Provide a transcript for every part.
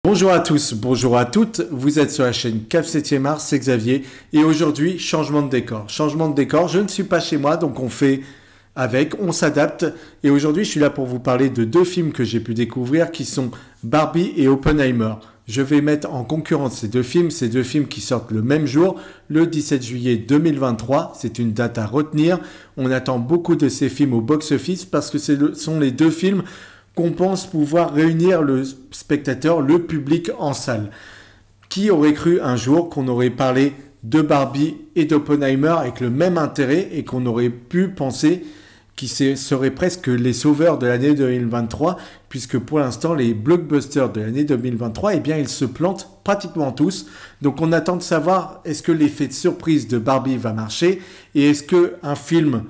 Bonjour à tous, bonjour à toutes, vous êtes sur la chaîne Cap 7e Art, c'est Xavier, et aujourd'hui, changement de décor. Changement de décor, je ne suis pas chez moi, donc on fait avec, on s'adapte, et aujourd'hui je suis là pour vous parler de deux films que j'ai pu découvrir qui sont Barbie et Oppenheimer. Je vais mettre en concurrence ces deux films qui sortent le même jour, le 17 juillet 2023, c'est une date à retenir. On attend beaucoup de ces films au box-office parce que ce sont les deux films qu'on pense pouvoir réunir le spectateur, le public en salle. Qui aurait cru un jour qu'on aurait parlé de Barbie et d'Oppenheimer avec le même intérêt et qu'on aurait pu penser qu'ils seraient presque les sauveurs de l'année 2023, puisque pour l'instant, les blockbusters de l'année 2023, eh bien, ils se plantent pratiquement tous. Donc, on attend de savoir est-ce que l'effet de surprise de Barbie va marcher et est-ce qu'un film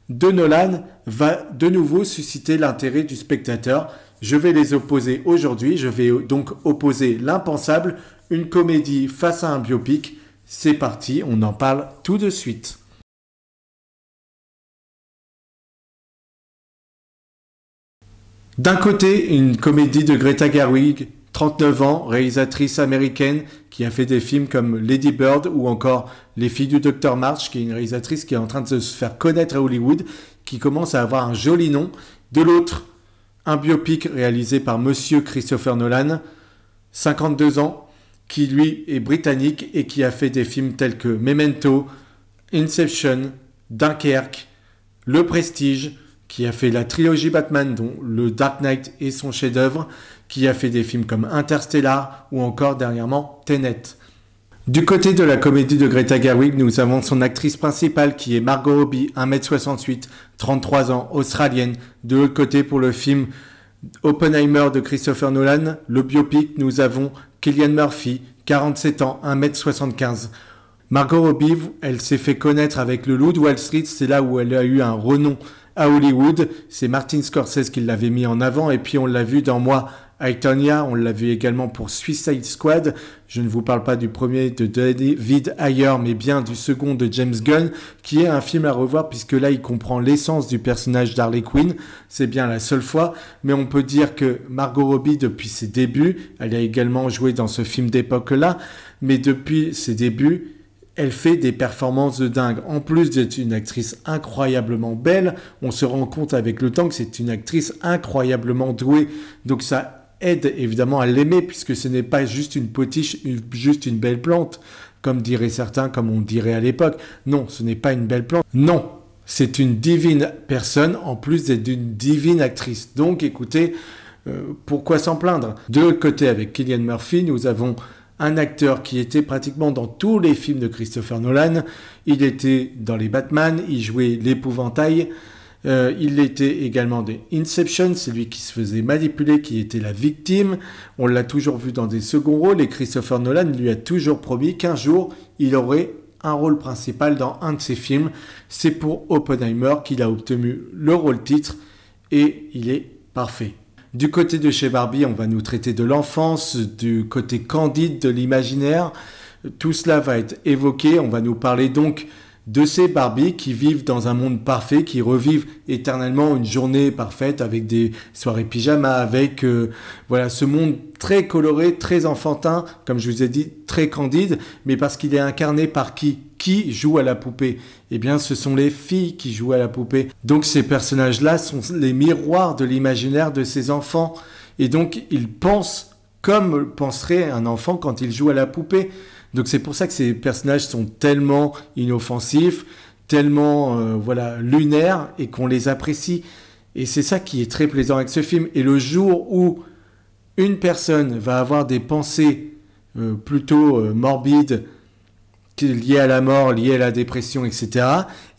de Nolan va de nouveau susciter l'intérêt du spectateur. Je vais les opposer aujourd'hui. Je vais donc opposer l'impensable, une comédie face à un biopic. C'est parti, on en parle tout de suite. D'un côté, une comédie de Greta Gerwig, 39 ans, réalisatrice américaine qui a fait des films comme Lady Bird ou encore Les filles du Docteur March, qui est une réalisatrice qui est en train de se faire connaître à Hollywood, qui commence à avoir un joli nom. De l'autre, un biopic réalisé par Monsieur Christopher Nolan, 52 ans, qui lui est britannique et qui a fait des films tels que Memento, Inception, Dunkerque, Le Prestige, qui a fait la trilogie Batman, dont le Dark Knight est son chef-d'œuvre, qui a fait des films comme Interstellar ou encore dernièrement Tenet. Du côté de la comédie de Greta Gerwig, nous avons son actrice principale qui est Margot Robbie, 1m68, 33 ans, australienne. De l'autre côté, pour le film Oppenheimer de Christopher Nolan, le biopic, nous avons Cillian Murphy, 47 ans, 1m75. Margot Robbie, elle s'est fait connaître avec Le Loup de Wall Street, c'est là où elle a eu un renom à Hollywood. C'est Martin Scorsese qui l'avait mis en avant et puis on l'a vu dans Moi, I, Tonya, on l'a vu également pour Suicide Squad. Je ne vous parle pas du premier de David Ayer, mais bien du second de James Gunn, qui est un film à revoir puisque là il comprend l'essence du personnage d'Harley Quinn. C'est bien la seule fois, mais on peut dire que Margot Robbie, depuis ses débuts, elle a également joué dans ce film d'époque-là, mais depuis ses débuts, elle fait des performances de dingue. En plus d'être une actrice incroyablement belle, on se rend compte avec le temps que c'est une actrice incroyablement douée. Donc ça aide évidemment à l'aimer puisque ce n'est pas juste une potiche, juste une belle plante, comme diraient certains, comme on dirait à l'époque. Non, ce n'est pas une belle plante. Non, c'est une divine personne en plus d'être une divine actrice. Donc écoutez, pourquoi s'en plaindre? De l'autre côté, avec Cillian Murphy, nous avons un acteur qui était pratiquement dans tous les films de Christopher Nolan. Il était dans les Batman, il jouait l'épouvantail. Il était également dans Inception, c'est lui qui se faisait manipuler, qui était la victime. On l'a toujours vu dans des seconds rôles et Christopher Nolan lui a toujours promis qu'un jour, il aurait un rôle principal dans un de ses films. C'est pour Oppenheimer qu'il a obtenu le rôle titre et il est parfait. Du côté de chez Barbie, on va nous traiter de l'enfance, du côté candide de l'imaginaire. Tout cela va être évoqué. On va nous parler donc de ces Barbies qui vivent dans un monde parfait, qui revivent éternellement une journée parfaite avec des soirées pyjama, avec voilà ce monde très coloré, très enfantin, comme je vous ai dit, très candide, mais parce qu'il est incarné par qui joue à la poupée? Eh bien, ce sont les filles qui jouent à la poupée. Donc, ces personnages-là sont les miroirs de l'imaginaire de ces enfants. Et donc, ils pensent comme penserait un enfant quand il joue à la poupée. Donc, c'est pour ça que ces personnages sont tellement inoffensifs, tellement voilà, lunaires et qu'on les apprécie. Et c'est ça qui est très plaisant avec ce film. Et le jour où une personne va avoir des pensées plutôt morbides, lié à la mort, lié à la dépression, etc.,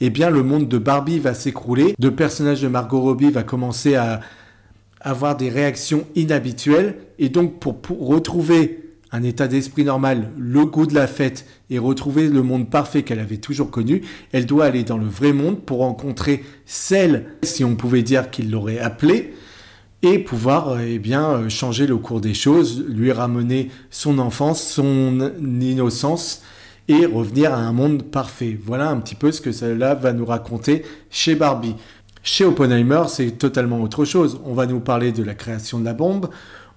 eh bien, le monde de Barbie va s'écrouler. Le personnage de Margot Robbie va commencer à avoir des réactions inhabituelles. Et donc, pour retrouver un état d'esprit normal, le goût de la fête et retrouver le monde parfait qu'elle avait toujours connu, elle doit aller dans le vrai monde pour rencontrer celle, si on pouvait dire qu'il l'aurait appelée, et pouvoir eh bien, changer le cours des choses, lui ramener son enfance, son innocence, et revenir à un monde parfait. Voilà un petit peu ce que cela va nous raconter chez Barbie. Chez Oppenheimer, c'est totalement autre chose. On va nous parler de la création de la bombe,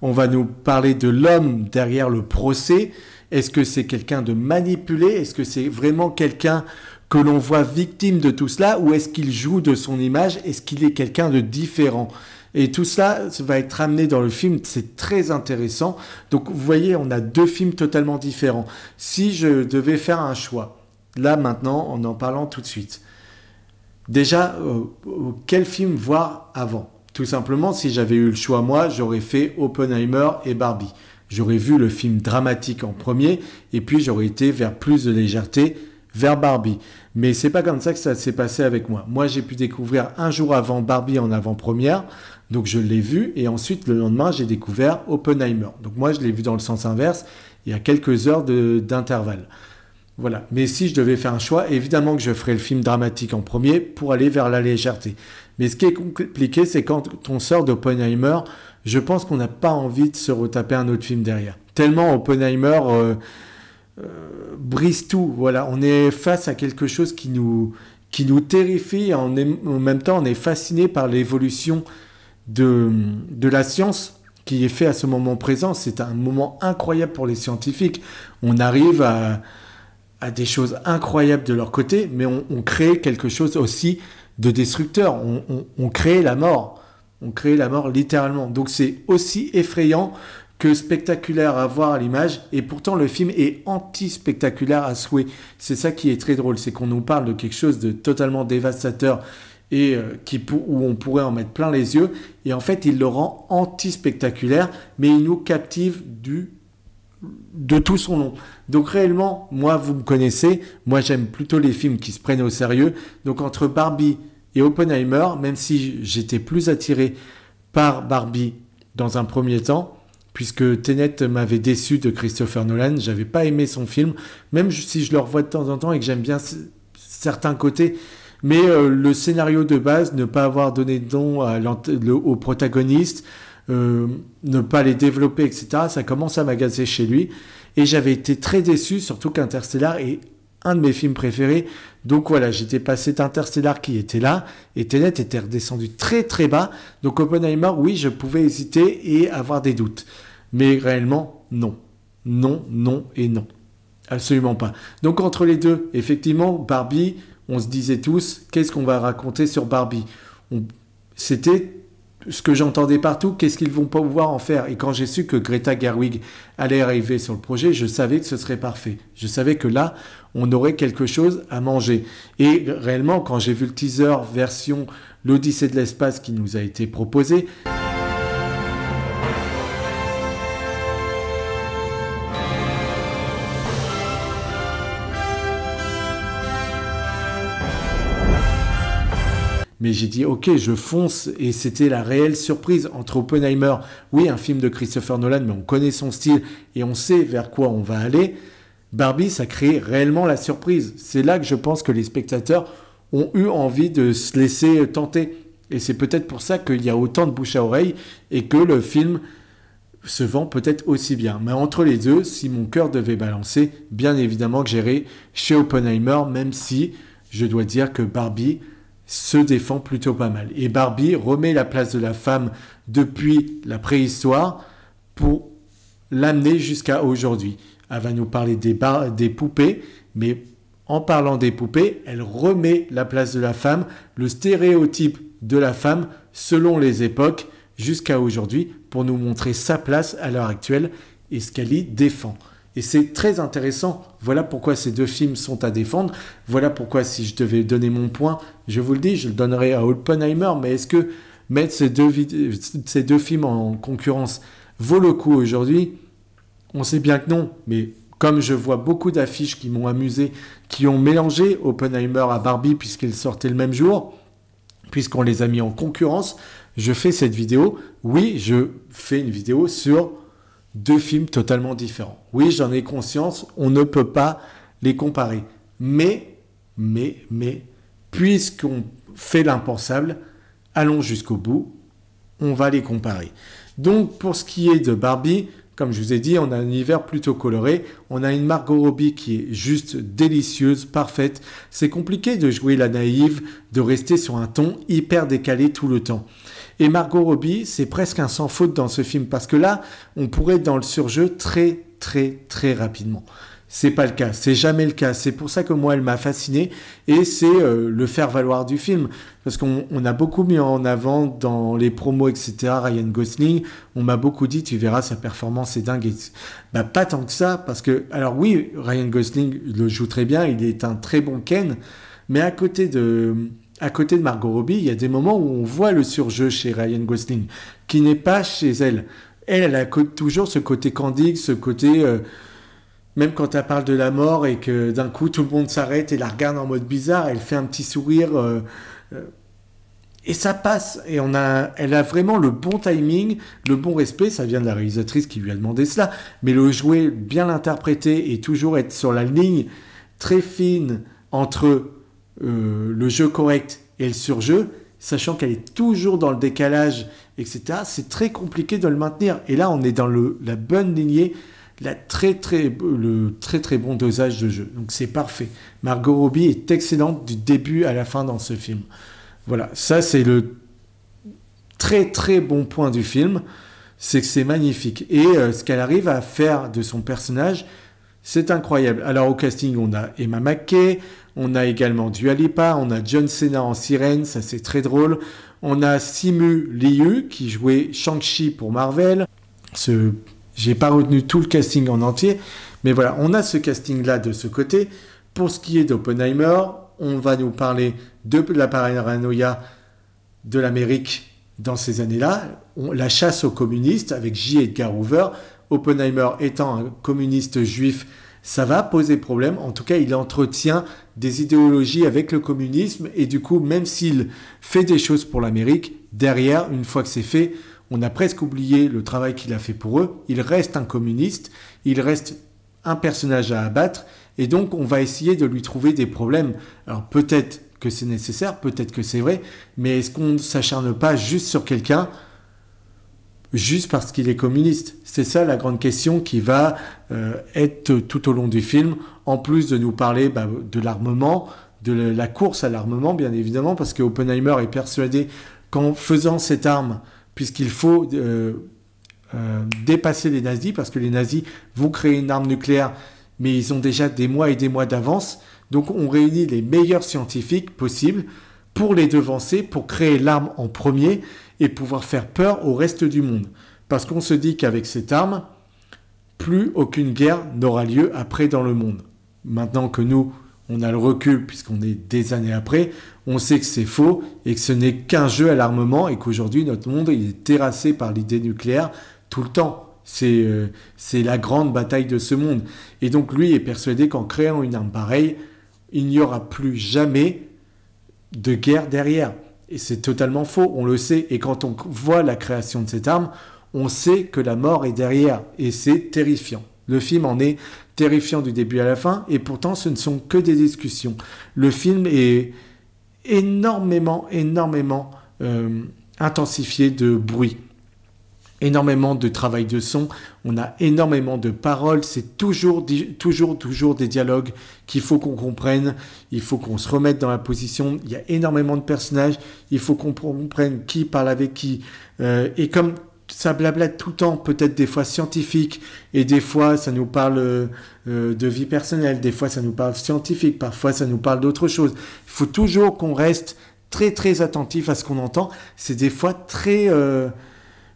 On va nous parler de l'homme derrière le procès. Est-ce que c'est quelqu'un de manipulé? Est-ce que c'est vraiment quelqu'un que l'on voit victime de tout cela? Ou est-ce qu'il joue de son image? Est-ce qu'il est quelqu'un de différent? Et tout cela va être amené dans le film, c'est très intéressant. Donc vous voyez, on a deux films totalement différents. Si je devais faire un choix, là maintenant, en parlant tout de suite, déjà, quel film voir avant? Tout simplement, si j'avais eu le choix, moi, j'aurais fait Oppenheimer et Barbie. J'aurais vu le film dramatique en premier, et puis j'aurais été vers plus de légèreté, vers Barbie. Mais c'est pas comme ça que ça s'est passé avec moi. Moi, j'ai pu découvrir un jour avant Barbie en avant-première, donc je l'ai vu, et ensuite, le lendemain, j'ai découvert Oppenheimer. Donc moi, je l'ai vu dans le sens inverse, il y a quelques heures d'intervalle. Voilà. Mais si je devais faire un choix, évidemment que je ferais le film dramatique en premier pour aller vers la légèreté. Mais ce qui est compliqué, c'est quand on sort d'Oppenheimer, je pense qu'on n'a pas envie de se retaper un autre film derrière. Tellement Oppenheimer brise tout. Voilà, on est face à quelque chose qui nous terrifie. En même temps, on est fasciné par l'évolution de la science qui est fait à ce moment présent. C'est un moment incroyable pour les scientifiques. On arrive à des choses incroyables de leur côté, mais on crée quelque chose aussi de destructeur. On crée la mort. On crée la mort littéralement. Donc c'est aussi effrayant que spectaculaire à voir à l'image. Et pourtant, le film est anti-spectaculaire à souhait. C'est ça qui est très drôle. C'est qu'on nous parle de quelque chose de totalement dévastateur et où on pourrait en mettre plein les yeux. Et en fait, il le rend anti-spectaculaire, mais il nous captive de tout son long. Donc réellement, moi, vous me connaissez, moi j'aime plutôt les films qui se prennent au sérieux. Donc entre Barbie et Oppenheimer, même si j'étais plus attiré par Barbie dans un premier temps, puisque Tenet m'avait déçu de Christopher Nolan, j'avais pas aimé son film, même si je le revois de temps en temps et que j'aime bien certains côtés, mais le scénario de base, ne pas avoir donné de nom au protagoniste, ne pas les développer, etc., ça commence à m'agacer chez lui. Et j'avais été très déçu, surtout qu'Interstellar est un de mes films préférés. Donc voilà, j'étais passé d'Interstellar qui était là, et Tenet était redescendu très très bas. Donc Oppenheimer, oui, je pouvais hésiter et avoir des doutes. Mais réellement, non. Non, non et non. Absolument pas. Donc entre les deux, effectivement, Barbie, on se disait tous, qu'est-ce qu'on va raconter sur Barbie? C'était ce que j'entendais partout, qu'est-ce qu'ils vont pouvoir en faire? Et quand j'ai su que Greta Gerwig allait arriver sur le projet, je savais que ce serait parfait. Je savais que là, on aurait quelque chose à manger. Et réellement, quand j'ai vu le teaser version l'Odyssée de l'espace qui nous a été proposé, mais j'ai dit, ok, je fonce, et c'était la réelle surprise entre Oppenheimer, oui, un film de Christopher Nolan, mais on connaît son style et on sait vers quoi on va aller. Barbie, ça crée réellement la surprise. C'est là que je pense que les spectateurs ont eu envie de se laisser tenter. Et c'est peut-être pour ça qu'il y a autant de bouche à oreille et que le film se vend peut-être aussi bien. Mais entre les deux, si mon cœur devait balancer, bien évidemment que j'irais chez Oppenheimer, même si je dois dire que Barbie se défend plutôt pas mal. Et Barbie remet la place de la femme depuis la préhistoire pour l'amener jusqu'à aujourd'hui. Elle va nous parler des poupées, mais en parlant des poupées, elle remet la place de la femme, le stéréotype de la femme selon les époques jusqu'à aujourd'hui pour nous montrer sa place à l'heure actuelle et ce qu'elle y défend. Et c'est très intéressant. Voilà pourquoi ces deux films sont à défendre. Voilà pourquoi, si je devais donner mon point, je vous le dis, je le donnerais à Oppenheimer. Mais est-ce que mettre ces deux films en concurrence vaut le coup aujourd'hui? On sait bien que non. Mais comme je vois beaucoup d'affiches qui m'ont amusé, qui ont mélangé Oppenheimer à Barbie puisqu'ils sortaient le même jour, puisqu'on les a mis en concurrence, je fais cette vidéo. Oui, je fais une vidéo sur deux films totalement différents. Oui, j'en ai conscience, on ne peut pas les comparer. Mais, puisqu'on fait l'impensable, allons jusqu'au bout, on va les comparer. Donc, pour ce qui est de Barbie, comme je vous ai dit, on a un univers plutôt coloré, on a une Margot Robbie qui est juste délicieuse, parfaite. C'est compliqué de jouer la naïve, de rester sur un ton hyper décalé tout le temps. Et Margot Robbie, c'est presque un sans faute dans ce film, parce que là, on pourrait être dans le surjeu très, très, très rapidement. C'est pas le cas, c'est jamais le cas. C'est pour ça que moi, elle m'a fasciné, et c'est le faire-valoir du film. Parce qu'on a beaucoup mis en avant dans les promos, etc., Ryan Gosling, on m'a beaucoup dit, tu verras, sa performance est dingue. Et bah, pas tant que ça, parce que, alors oui, Ryan Gosling le joue très bien, il est un très bon Ken, mais à côté de Margot Robbie, il y a des moments où on voit le surjeu chez Ryan Gosling, qui n'est pas chez elle. Elle a toujours ce côté candide, ce côté... même quand elle parle de la mort et que d'un coup tout le monde s'arrête et la regarde en mode bizarre, elle fait un petit sourire et ça passe. Et elle a vraiment le bon timing, le bon respect. Ça vient de la réalisatrice qui lui a demandé cela, mais le jouer, bien l'interpréter et toujours être sur la ligne très fine entre le jeu correct et le surjeu, sachant qu'elle est toujours dans le décalage, etc. C'est très compliqué de le maintenir. Et là, on est dans la bonne lignée. Le très très bon dosage de jeu. Donc c'est parfait. Margot Robbie est excellente du début à la fin dans ce film. Voilà, ça c'est le très très bon point du film, c'est que c'est magnifique. Et ce qu'elle arrive à faire de son personnage, c'est incroyable. Alors au casting, on a Emma Mackey, on a également Dua Lipa, on a John Cena en sirène, ça c'est très drôle. On a Simu Liu qui jouait Shang-Chi pour Marvel. J'ai pas retenu tout le casting en entier, mais voilà, on a ce casting-là de ce côté. Pour ce qui est d'Oppenheimer, on va nous parler de la paranoïa de l'Amérique dans ces années-là, la chasse aux communistes avec J. Edgar Hoover. Oppenheimer étant un communiste juif, ça va poser problème. En tout cas, il entretient des idéologies avec le communisme et du coup, même s'il fait des choses pour l'Amérique, derrière, une fois que c'est fait, on a presque oublié le travail qu'il a fait pour eux. Il reste un communiste, il reste un personnage à abattre, et donc on va essayer de lui trouver des problèmes. Alors peut-être que c'est nécessaire, peut-être que c'est vrai, mais est-ce qu'on ne s'acharne pas juste sur quelqu'un, juste parce qu'il est communiste? C'est ça la grande question qui va être tout au long du film, en plus de nous parler de l'armement, de la course à l'armement, bien évidemment, parce que Oppenheimer est persuadé qu'en faisant cette arme, puisqu'il faut dépasser les nazis, parce que les nazis vont créer une arme nucléaire, mais ils ont déjà des mois et des mois d'avance. Donc on réunit les meilleurs scientifiques possibles pour les devancer, pour créer l'arme en premier et pouvoir faire peur au reste du monde. Parce qu'on se dit qu'avec cette arme, plus aucune guerre n'aura lieu après dans le monde. Maintenant que nous, on a le recul, puisqu'on est des années après, on sait que c'est faux et que ce n'est qu'un jeu à l'armement et qu'aujourd'hui, notre monde il est terrassé par l'idée nucléaire tout le temps. C'est la grande bataille de ce monde. Et donc, lui est persuadé qu'en créant une arme pareille, il n'y aura plus jamais de guerre derrière. Et c'est totalement faux, on le sait. Et quand on voit la création de cette arme, on sait que la mort est derrière. Et c'est terrifiant. Le film en est terrifiant du début à la fin, et pourtant ce ne sont que des discussions. Le film est énormément intensifié de bruit, énormément de travail de son, on a énormément de paroles, c'est toujours des dialogues qu'il faut qu'on comprenne, il faut qu'on se remette dans la position, il y a énormément de personnages, il faut qu'on comprenne qui parle avec qui, et comme ça blablate tout le temps, peut-être des fois scientifique, et des fois ça nous parle de vie personnelle, des fois ça nous parle scientifique, parfois ça nous parle d'autre chose. Il faut toujours qu'on reste très très attentif à ce qu'on entend. C'est des fois très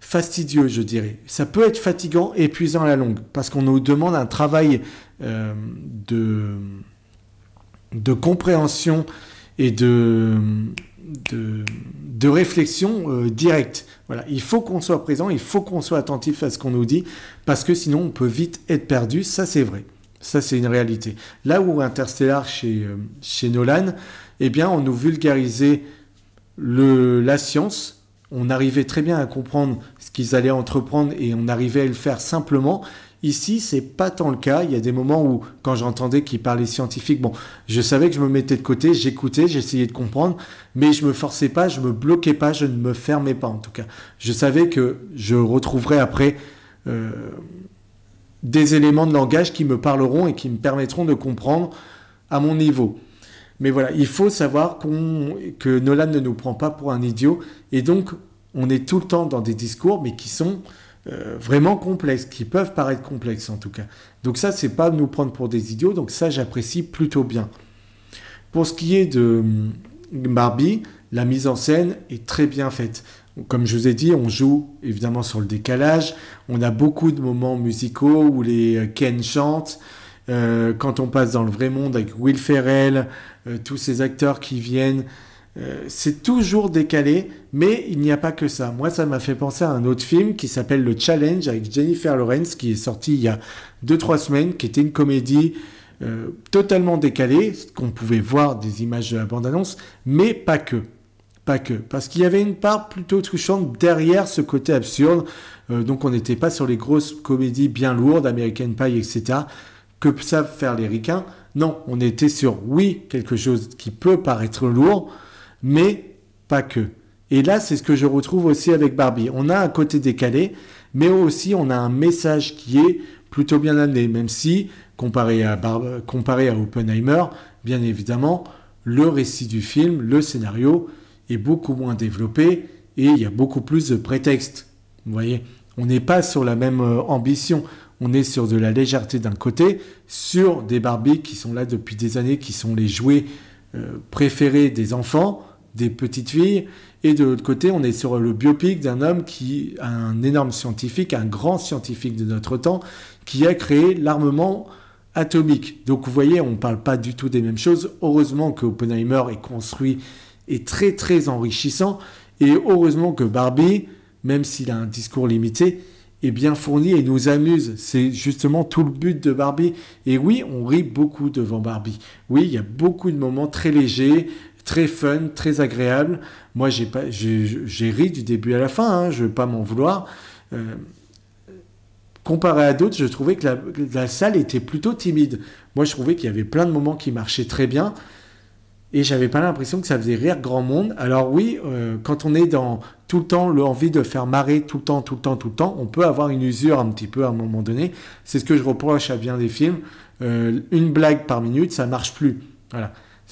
fastidieux, je dirais. Ça peut être fatigant et épuisant à la longue, parce qu'on nous demande un travail de compréhension et de réflexion directe. Voilà, il faut qu'on soit présent, il faut qu'on soit attentif à ce qu'on nous dit, parce que sinon on peut vite être perdu, ça c'est vrai. Ça c'est une réalité. Là où Interstellar chez Nolan, eh bien on nous vulgarisait la science, on arrivait très bien à comprendre ce qu'ils allaient entreprendre et on arrivait à le faire simplement. Ici, c'est pas tant le cas. Il y a des moments où, quand j'entendais qu'ils parlaient scientifique, bon, je savais que je me mettais de côté, j'écoutais, j'essayais de comprendre, mais je me forçais pas, je me bloquais pas, je ne me fermais pas en tout cas. Je savais que je retrouverais après des éléments de langage qui me parleront et qui me permettront de comprendre à mon niveau. Mais voilà, il faut savoir que Nolan ne nous prend pas pour un idiot, et donc on est tout le temps dans des discours, mais qui sont vraiment complexes, qui peuvent paraître complexes en tout cas. Donc ça, c'est pas nous prendre pour des idiots, donc ça, j'apprécie plutôt bien. Pour ce qui est de Barbie, la mise en scène est très bien faite. Comme je vous ai dit, on joue évidemment sur le décalage, on a beaucoup de moments musicaux où les Ken chantent, quand on passe dans le vrai monde avec Will Ferrell, tous ces acteurs qui viennent, c'est toujours décalé, mais il n'y a pas que ça. Moi, ça m'a fait penser à un autre film qui s'appelle Le Challenge avec Jennifer Lawrence, qui est sorti il y a 2-3 semaines, qui était une comédie totalement décalée, qu'on pouvait voir des images de la bande-annonce, mais pas que. Pas que. Parce qu'il y avait une part plutôt touchante derrière ce côté absurde. Donc on n'était pas sur les grosses comédies bien lourdes, American Pie, etc., que savent faire les ricains. Non, on était sur, oui, quelque chose qui peut paraître lourd, mais pas que. Et là, c'est ce que je retrouve aussi avec Barbie. On a un côté décalé, mais aussi on a un message qui est plutôt bien amené, même si, comparé à Oppenheimer, bien évidemment, le récit du film, le scénario, est beaucoup moins développé et il y a beaucoup plus de prétextes. Vous voyez, on n'est pas sur la même ambition. On est sur de la légèreté d'un côté, sur des Barbies qui sont là depuis des années, qui sont les jouets préférés des enfants, des petites filles. Et de l'autre côté, on est sur le biopic d'un homme qui, un énorme scientifique, un grand scientifique de notre temps, qui a créé l'armement atomique. Donc vous voyez, on ne parle pas du tout des mêmes choses. Heureusement que Oppenheimer est construit et très très enrichissant. Et heureusement que Barbie, même s'il a un discours limité, est bien fourni et nous amuse. C'est justement tout le but de Barbie. Et oui, on rit beaucoup devant Barbie. Oui, il y a beaucoup de moments très légers, très fun, très agréables. Moi, j'ai ri du début à la fin, hein, je ne vais pas m'en vouloir. Comparé à d'autres, je trouvais que la salle était plutôt timide. Moi, je trouvais qu'il y avait plein de moments qui marchaient très bien. Et j'avais pas l'impression que ça faisait rire grand monde. Alors oui, quand on est dans tout le temps l'envie de faire marrer tout le temps, on peut avoir une usure un petit peu à un moment donné. C'est ce que je reproche à bien des films. Une blague par minute, ça marche plus. Voilà.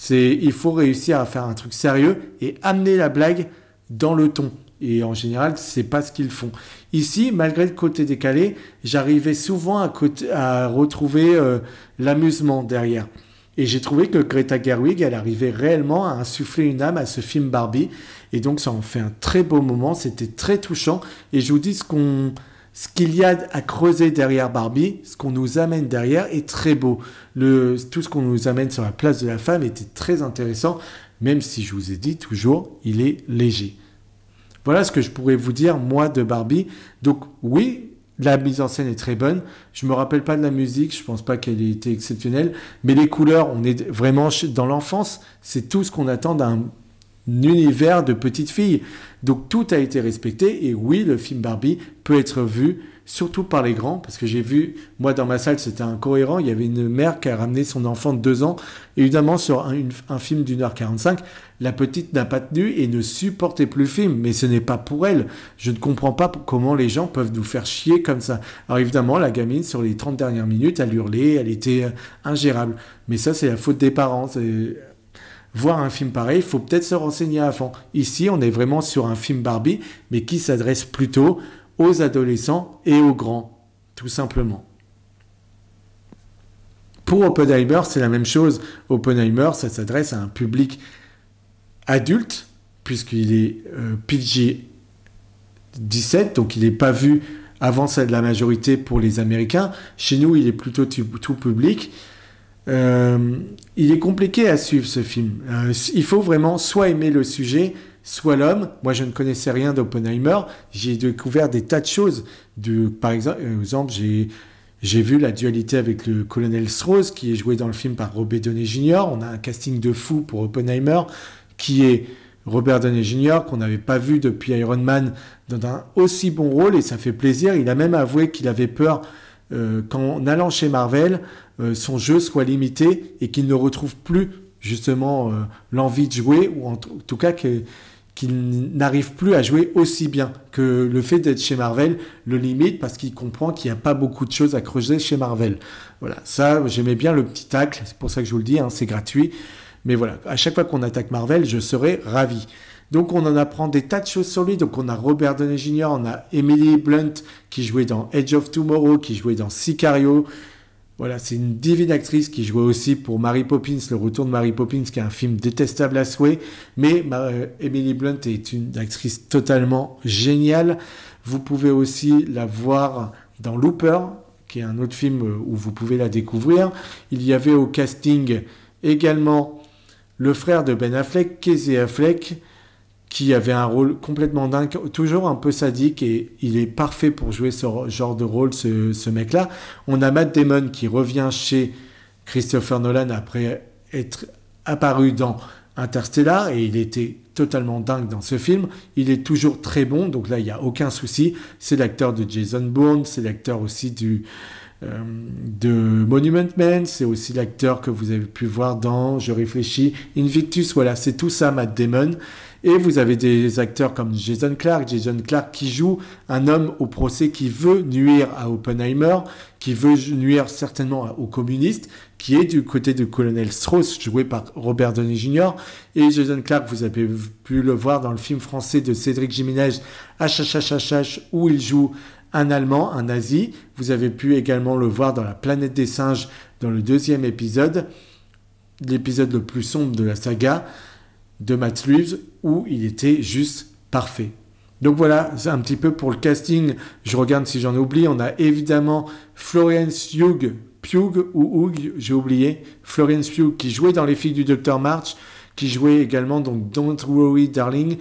Il faut réussir à faire un truc sérieux et amener la blague dans le ton. Et en général, c'est pas ce qu'ils font. Ici, malgré le côté décalé, j'arrivais souvent à retrouver l'amusement derrière. Et j'ai trouvé que Greta Gerwig, elle arrivait réellement à insuffler une âme à ce film Barbie. Et donc, ça en fait un très beau moment. C'était très touchant. Et je vous dis, ce qu'il y a à creuser derrière Barbie, ce qu'on nous amène derrière est très beau. Tout ce qu'on nous amène sur la place de la femme était très intéressant, même si je vous ai dit toujours, il est léger. Voilà ce que je pourrais vous dire, moi, de Barbie. Donc, oui, la mise en scène est très bonne. Je me rappelle pas de la musique, je pense pas qu'elle ait été exceptionnelle. Mais les couleurs, on est vraiment dans l'enfance. C'est tout ce qu'on attend d'un univers de petite fille. Donc tout a été respecté. Et oui, le film Barbie peut être vu, surtout par les grands. Parce que j'ai vu, moi dans ma salle, c'était incohérent. Il y avait une mère qui a ramené son enfant de 2 ans. Évidemment, sur un film d'1h45, la petite n'a pas tenu et ne supportait plus le film. Mais ce n'est pas pour elle. Je ne comprends pas comment les gens peuvent nous faire chier comme ça. Alors évidemment, la gamine, sur les 30 dernières minutes, elle hurlait, elle était ingérable. Mais ça, c'est la faute des parents. Voir un film pareil, il faut peut-être se renseigner avant. Ici, on est vraiment sur un film Barbie, mais qui s'adresse plutôt aux adolescents et aux grands, tout simplement. Pour Oppenheimer, c'est la même chose. Oppenheimer, ça s'adresse à un public adulte, puisqu'il est PG-17, donc il n'est pas vu avant celle de la majorité pour les Américains. Chez nous, il est plutôt tout public. Il est compliqué à suivre ce film. Il faut vraiment soit aimer le sujet, soit l'homme. Moi, je ne connaissais rien d'Oppenheimer. J'ai découvert des tas de choses. Par exemple, j'ai vu la dualité avec le colonel Strauss, qui est joué dans le film par Robert Downey Jr. On a un casting de fou pour Oppenheimer, qui est Robert Downey Jr., qu'on n'avait pas vu depuis Iron Man, dans un aussi bon rôle, et ça fait plaisir. Il a même avoué qu'il avait peur qu'en allant chez Marvel, son jeu soit limité et qu'il ne retrouve plus justement l'envie de jouer, ou en tout cas qu'il n'arrive plus à jouer aussi bien, que le fait d'être chez Marvel le limite parce qu'il comprend qu'il n'y a pas beaucoup de choses à creuser chez Marvel. Voilà, ça, j'aimais bien le petit tacle, c'est pour ça que je vous le dis, hein, c'est gratuit. Mais voilà, à chaque fois qu'on attaque Marvel, je serai ravi. Donc on en apprend des tas de choses sur lui. Donc on a Robert Downey Jr., on a Emily Blunt qui jouait dans Edge of Tomorrow, qui jouait dans Sicario. Voilà, c'est une divine actrice qui jouait aussi pour Mary Poppins, le retour de Mary Poppins, qui est un film détestable à souhait. Mais Emily Blunt est une actrice totalement géniale. Vous pouvez aussi la voir dans Looper, qui est un autre film où vous pouvez la découvrir. Il y avait au casting également le frère de Ben Affleck, Casey Affleck, qui avait un rôle complètement dingue, toujours un peu sadique, et il est parfait pour jouer ce genre de rôle, ce mec-là. On a Matt Damon qui revient chez Christopher Nolan après être apparu dans Interstellar, et il était totalement dingue dans ce film. Il est toujours très bon, donc là, il n'y a aucun souci. C'est l'acteur de Jason Bourne, c'est l'acteur aussi de Monument Man, c'est aussi l'acteur que vous avez pu voir dans, je réfléchis, Invictus, voilà, c'est tout ça, Matt Damon. Et vous avez des acteurs comme Jason Clarke qui joue un homme au procès qui veut nuire à Oppenheimer, qui veut nuire certainement aux communistes, qui est du côté du colonel Strauss, joué par Robert Downey Jr. Et Jason Clarke, vous avez pu le voir dans le film français de Cédric Jiménez, HHHH, où il joue un Allemand, un nazi. Vous avez pu également le voir dans La Planète des Singes, dans le 2e épisode, l'épisode le plus sombre de la saga de Matt Reeves, où il était juste parfait. Donc voilà, c'est un petit peu pour le casting. Je regarde si j'en oublie. On a évidemment Florence Pugh, j'ai oublié. Florence Pugh qui jouait dans Les Filles du Docteur March, qui jouait également dans Don't Worry Darling,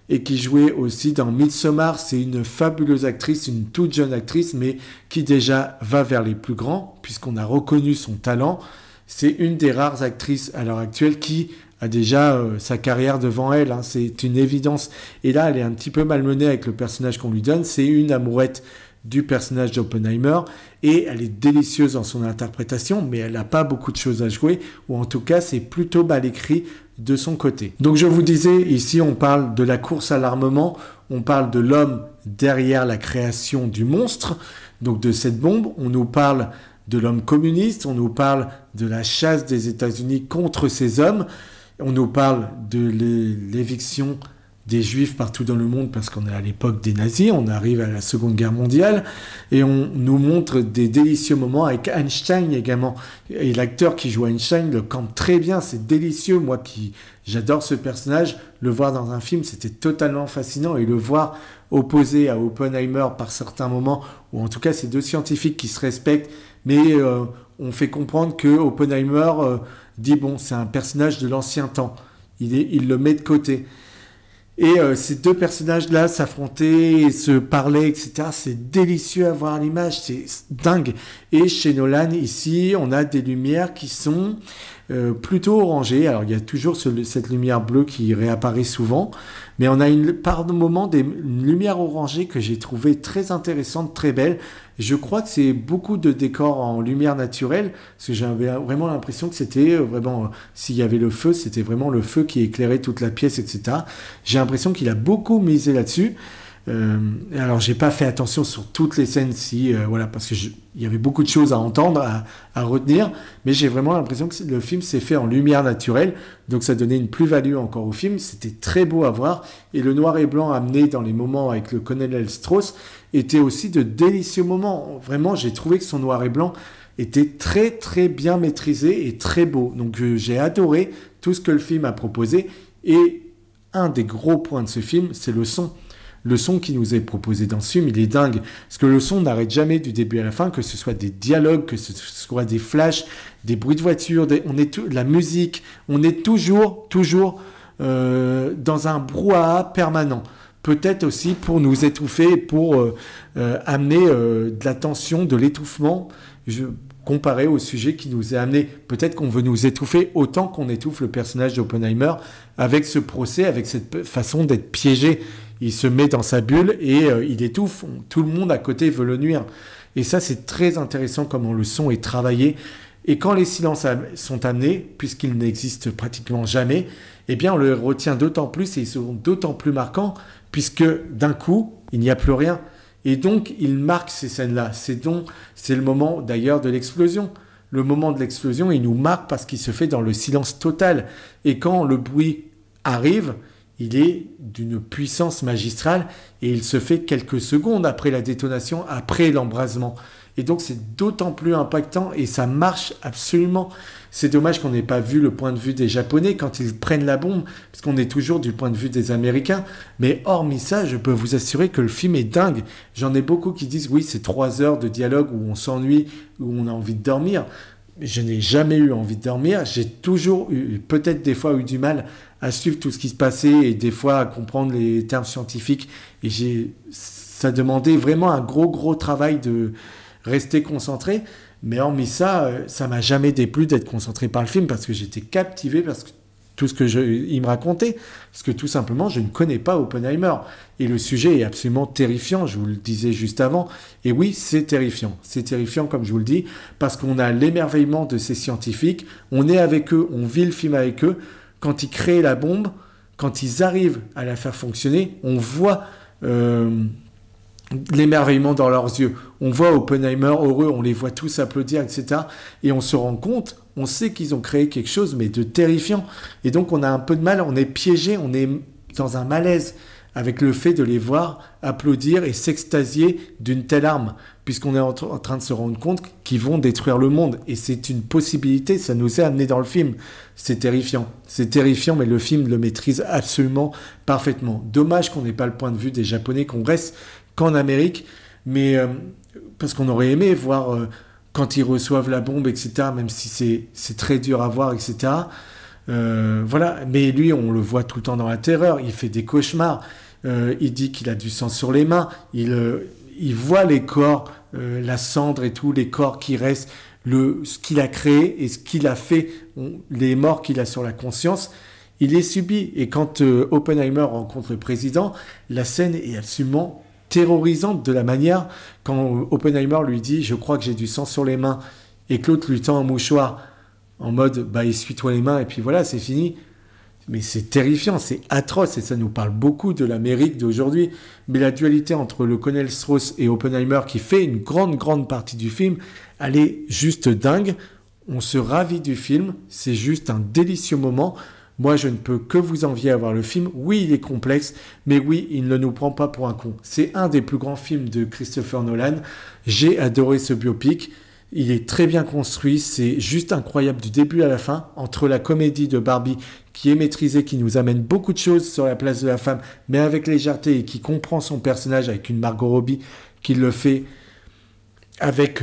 et qui jouait aussi dans Midsommar. C'est une fabuleuse actrice, une toute jeune actrice, mais qui déjà va vers les plus grands, puisqu'on a reconnu son talent. C'est une des rares actrices à l'heure actuelle qui a déjà sa carrière devant elle, hein, c'est une évidence. Et là, elle est un petit peu malmenée avec le personnage qu'on lui donne. C'est une amourette du personnage d'Oppenheimer, et elle est délicieuse dans son interprétation, mais elle n'a pas beaucoup de choses à jouer, ou en tout cas, c'est plutôt mal écrit de son côté. Donc je vous disais, ici, on parle de la course à l'armement, on parle de l'homme derrière la création du monstre, donc de cette bombe, on nous parle de l'homme communiste, on nous parle de la chasse des États-Unis contre ces hommes, on nous parle de l'éviction des Juifs partout dans le monde parce qu'on est à l'époque des nazis, on arrive à la Seconde Guerre mondiale, et on nous montre des délicieux moments avec Einstein également. Et l'acteur qui joue Einstein le campe très bien, c'est délicieux. Moi j'adore ce personnage, le voir dans un film, c'était totalement fascinant, et le voir opposé à Oppenheimer par certains moments, ou en tout cas ces deux scientifiques qui se respectent, mais on fait comprendre que Oppenheimer dit bon, c'est un personnage de l'ancien temps, il le met de côté. Et ces deux personnages-là s'affrontaient, se parlaient, etc. C'est délicieux à voir à l'image, c'est dingue. Et chez Nolan, ici, on a des lumières qui sont plutôt orangées. Alors, il y a toujours cette lumière bleue qui réapparaît souvent, mais on a par moment une lumière orangée que j'ai trouvée très intéressante, très belle. Je crois que c'est beaucoup de décors en lumière naturelle, parce que j'avais vraiment l'impression que c'était vraiment, s'il y avait le feu, c'était vraiment le feu qui éclairait toute la pièce, etc. J'ai l'impression qu'il a beaucoup misé là-dessus. Alors, j'ai pas fait attention sur toutes les scènes, voilà, parce que il y avait beaucoup de choses à entendre, à retenir, mais j'ai vraiment l'impression que le film s'est fait en lumière naturelle, donc ça donnait une plus-value encore au film. C'était très beau à voir, et le noir et blanc amené dans les moments avec le colonel Strauss était aussi de délicieux moments. Vraiment, j'ai trouvé que son noir et blanc était très très bien maîtrisé et très beau. Donc j'ai adoré tout ce que le film a proposé, et un des gros points de ce film, c'est le son. Le son qui nous est proposé dans ce film, il est dingue. Parce que le son n'arrête jamais du début à la fin, que ce soit des dialogues, que ce soit des flashs, des bruits de voiture, la musique. On est toujours dans un brouhaha permanent. Peut-être aussi pour nous étouffer, pour amener de la tension, de l'étouffement, comparé au sujet qui nous est amené. Peut-être qu'on veut nous étouffer autant qu'on étouffe le personnage d'Oppenheimer avec ce procès, avec cette façon d'être piégé. Il se met dans sa bulle et il étouffe. Tout le monde à côté veut le nuire. Et ça, c'est très intéressant comment le son est travaillé. Et quand les silences sont amenés, puisqu'ils n'existent pratiquement jamais, eh bien, on les retient d'autant plus, et ils sont d'autant plus marquants, puisque d'un coup, il n'y a plus rien. Et donc, il marque ces scènes-là. C'est le moment, d'ailleurs, de l'explosion. Le moment de l'explosion, il nous marque parce qu'il se fait dans le silence total. Et quand le bruit arrive, il est d'une puissance magistrale et il se fait quelques secondes après la détonation, après l'embrasement. Et donc c'est d'autant plus impactant et ça marche absolument. C'est dommage qu'on n'ait pas vu le point de vue des Japonais quand ils prennent la bombe, parce qu'on est toujours du point de vue des Américains. Mais hormis ça, je peux vous assurer que le film est dingue. J'en ai beaucoup qui disent oui, c'est 3 heures de dialogue où on s'ennuie, où on a envie de dormir. Je n'ai jamais eu envie de dormir. J'ai toujours eu, peut-être des fois eu du mal à suivre tout ce qui se passait et des fois à comprendre les termes scientifiques. Et ça demandait vraiment un gros travail de rester concentré. Mais hormis ça, ça m'a jamais déplu d'être concentré par le film parce que j'étais captivé parce que tout ce il me racontait. Parce que tout simplement, je ne connais pas Oppenheimer. Et le sujet est absolument terrifiant, je vous le disais juste avant. Et oui, c'est terrifiant. C'est terrifiant, comme je vous le dis, parce qu'on a l'émerveillement de ces scientifiques. On est avec eux, on vit le film avec eux. Quand ils créent la bombe, quand ils arrivent à la faire fonctionner, on voit l'émerveillement dans leurs yeux. On voit Oppenheimer heureux, on les voit tous applaudir, etc. Et on se rend compte, on sait qu'ils ont créé quelque chose, mais de terrifiant. Et donc on a un peu de mal, on est piégé, on est dans un malaise avec le fait de les voir applaudir et s'extasier d'une telle arme, puisqu'on est en train de se rendre compte qu'ils vont détruire le monde. Et c'est une possibilité, ça nous est amené dans le film. C'est terrifiant, mais le film le maîtrise absolument parfaitement. Dommage qu'on n'ait pas le point de vue des Japonais, qu'on reste qu'en Amérique, mais parce qu'on aurait aimé voir quand ils reçoivent la bombe, etc., même si c'est très dur à voir, etc. Voilà, mais lui, on le voit tout le temps dans la terreur, il fait des cauchemars, il dit qu'il a du sang sur les mains, il voit les corps, la cendre et tout, les corps qui restent, ce qu'il a créé et ce qu'il a fait, les morts qu'il a sur la conscience, il les subit. Et quand Oppenheimer rencontre le président, la scène est absolument terrorisante de la manière quand Oppenheimer lui dit « Je crois que j'ai du sang sur les mains » et que l'autre lui tend un mouchoir en mode « Bah, essuie-toi les mains et puis voilà, c'est fini ». Mais c'est terrifiant, c'est atroce et ça nous parle beaucoup de l'Amérique d'aujourd'hui. Mais la dualité entre le colonel Strauss et Oppenheimer qui fait une grande partie du film, elle est juste dingue. On se ravit du film, c'est juste un délicieux moment. Moi, je ne peux que vous envier à voir le film. Oui, il est complexe, mais oui, il ne nous prend pas pour un con. C'est un des plus grands films de Christopher Nolan. J'ai adoré ce biopic. Il est très bien construit, c'est juste incroyable du début à la fin, entre la comédie de Barbie qui est maîtrisée, qui nous amène beaucoup de choses sur la place de la femme, mais avec légèreté et qui comprend son personnage avec une Margot Robbie qui le fait avec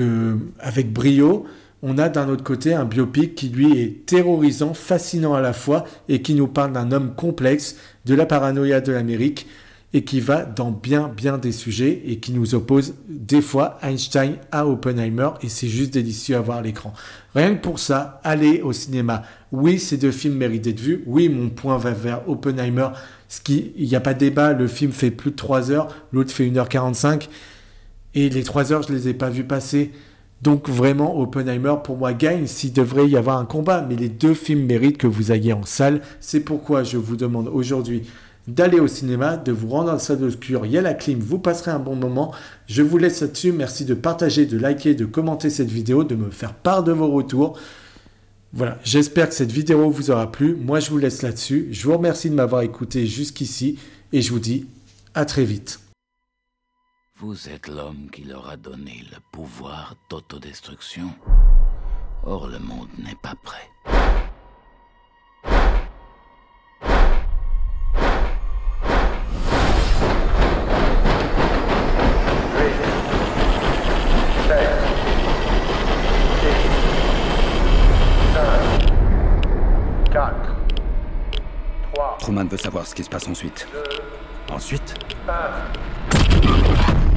brio. On a d'un autre côté un biopic qui lui est terrorisant, fascinant à la fois et qui nous parle d'un homme complexe, de la paranoïa de l'Amérique et qui va dans bien des sujets et qui nous oppose des fois Einstein à Oppenheimer et c'est juste délicieux à voir à l'écran. Rien que pour ça, allez au cinéma. Oui, ces deux films méritent d'être vus. Oui, mon point va vers Oppenheimer. Il n'y a pas de débat, le film fait plus de 3 heures, l'autre fait 1h45 et les 3 heures, je ne les ai pas vus passer. Donc vraiment, Oppenheimer, pour moi, gagne s'il devrait y avoir un combat. Mais les deux films méritent que vous ayez en salle. C'est pourquoi je vous demande aujourd'hui d'aller au cinéma, de vous rendre dans la salle obscure. Il y a la clim, vous passerez un bon moment. Je vous laisse là-dessus. Merci de partager, de liker, de commenter cette vidéo, de me faire part de vos retours. Voilà, j'espère que cette vidéo vous aura plu. Moi, je vous laisse là-dessus. Je vous remercie de m'avoir écouté jusqu'ici et je vous dis à très vite. Vous êtes l'homme qui leur a donné le pouvoir d'autodestruction. Or, le monde n'est pas prêt. Truman veut savoir ce qui se passe ensuite. Ensuite, 1.